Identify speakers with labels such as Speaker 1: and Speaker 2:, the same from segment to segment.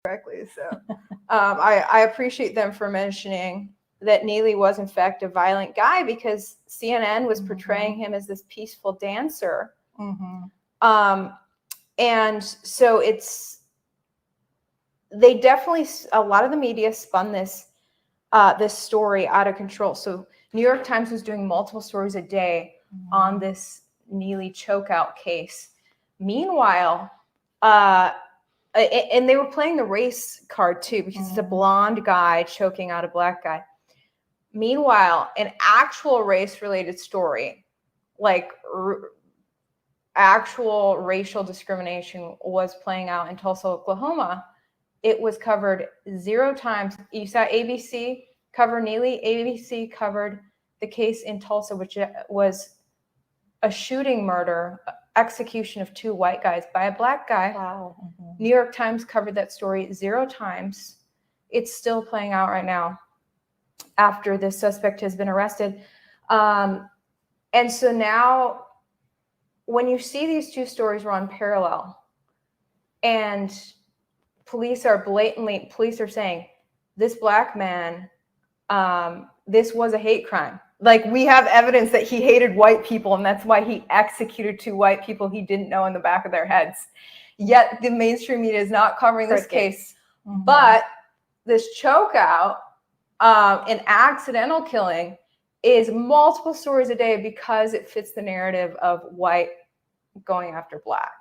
Speaker 1: correctly. So I appreciate them for mentioning that Neely was in fact a violent guy, because CNN was portraying him as this peaceful dancer. And so they definitely, a lot of the media spun this story out of control. So New York Times was doing multiple stories a day on this Neely chokeout case. Meanwhile, and they were playing the race card too, because it's a blonde guy choking out a black guy. Meanwhile, an actual race-related story, like actual racial discrimination, was playing out in Tulsa, Oklahoma. It was covered 0 times. You saw ABC cover Neely. ABC covered the case in Tulsa, which was a shooting murder, execution of 2 white guys by a black guy.
Speaker 2: Wow.
Speaker 1: New York Times covered that story 0 times. It's still playing out right now after this suspect has been arrested. And so now when you see these 2 stories run parallel, and police are saying, this black man, this was a hate crime. Like, we have evidence that he hated white people, and that's why he executed 2 white people he didn't know in the back of their heads. Yet the mainstream media is not covering this case. But this chokeout, an accidental killing, is multiple stories a day because it fits the narrative of white going after black.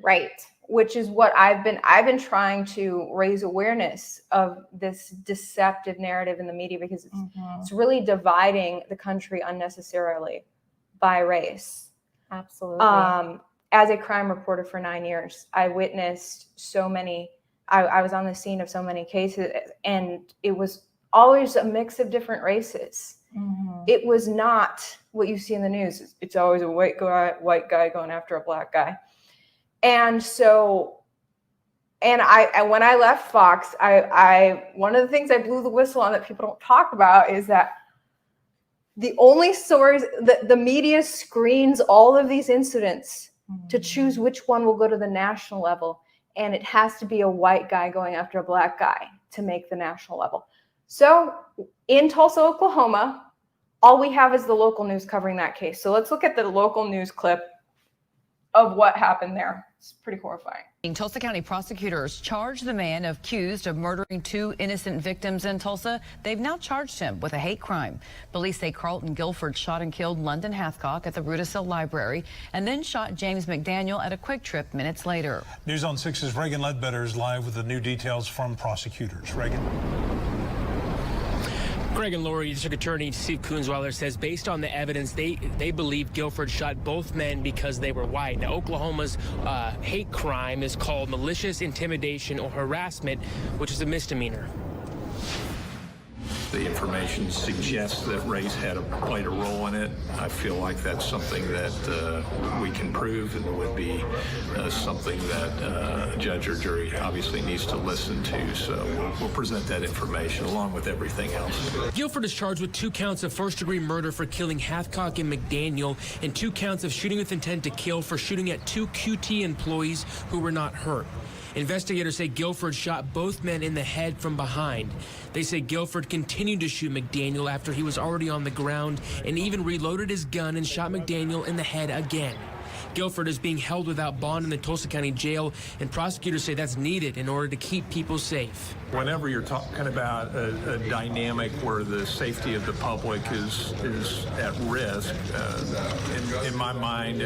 Speaker 2: Right.
Speaker 1: Which is what I've been trying to raise awareness of, this deceptive narrative in the media, because it's really dividing the country unnecessarily by race.
Speaker 2: Absolutely.
Speaker 1: As a crime reporter for 9 years, I witnessed so many. I was on the scene of so many cases, and it was always a mix of different races. It was not what you see in the news. It's always a white guy going after a black guy. And so, when I left Fox, I one of the things I blew the whistle on that people don't talk about is that the only stories that the media screens all of these incidents to choose which one will go to the national level, and it has to be a white guy going after a black guy to make the national level. So in Tulsa, Oklahoma, all we have is the local news covering that case. So let's look at the local news clip of what happened there. It's pretty horrifying.
Speaker 3: Tulsa County prosecutors charged the man accused of murdering 2 innocent victims in Tulsa. They've now charged him with a hate crime. Police say Carlton Guilford shot and killed London Hathcock at the Rudisill Library, and then shot James McDaniel at a Quick Trip minutes later.
Speaker 4: News on 6's Reagan Ledbetter is live with the new details from prosecutors. Reagan.
Speaker 5: Greg and Lori, District Attorney Steve Kunzweiler says based on the evidence, they believe Guilford shot both men because they were white. Now, Oklahoma's hate crime is called malicious intimidation or harassment, which is a misdemeanor.
Speaker 6: The information suggests that race played a role in it. I feel like that's something that we can prove, and would be something that a judge or jury obviously needs to listen to. So we'll present that information along with everything else.
Speaker 5: Guilford is charged with 2 counts of first-degree murder for killing Hathcock and McDaniel, and 2 counts of shooting with intent to kill for shooting at 2 QT employees who were not hurt. Investigators say Guilford shot both men in the head from behind. They say Guilford continued to shoot McDaniel after he was already on the ground, and even reloaded his gun and shot McDaniel in the head again. Guilford is being held without bond in the Tulsa County Jail, and prosecutors say that's needed in order to keep people safe.
Speaker 6: Whenever you're talking about a dynamic where the safety of the public is at risk, in my mind,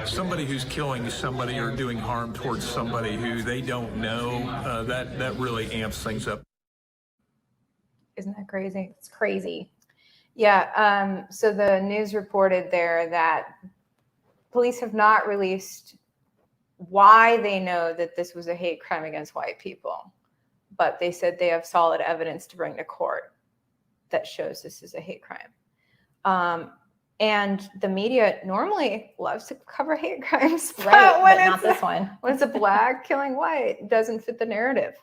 Speaker 6: somebody who's killing somebody or doing harm towards somebody who they don't know, that really amps things up.
Speaker 1: Isn't that crazy?
Speaker 2: It's crazy.
Speaker 1: Yeah. So the news reported there that police have not released why they know that this was a hate crime against white people, but they said they have solid evidence to bring to court that shows this is a hate crime. And the media normally loves to cover hate crimes,
Speaker 2: right?
Speaker 1: but when
Speaker 2: but not this one.
Speaker 1: when it's a black killing white, it doesn't fit the narrative.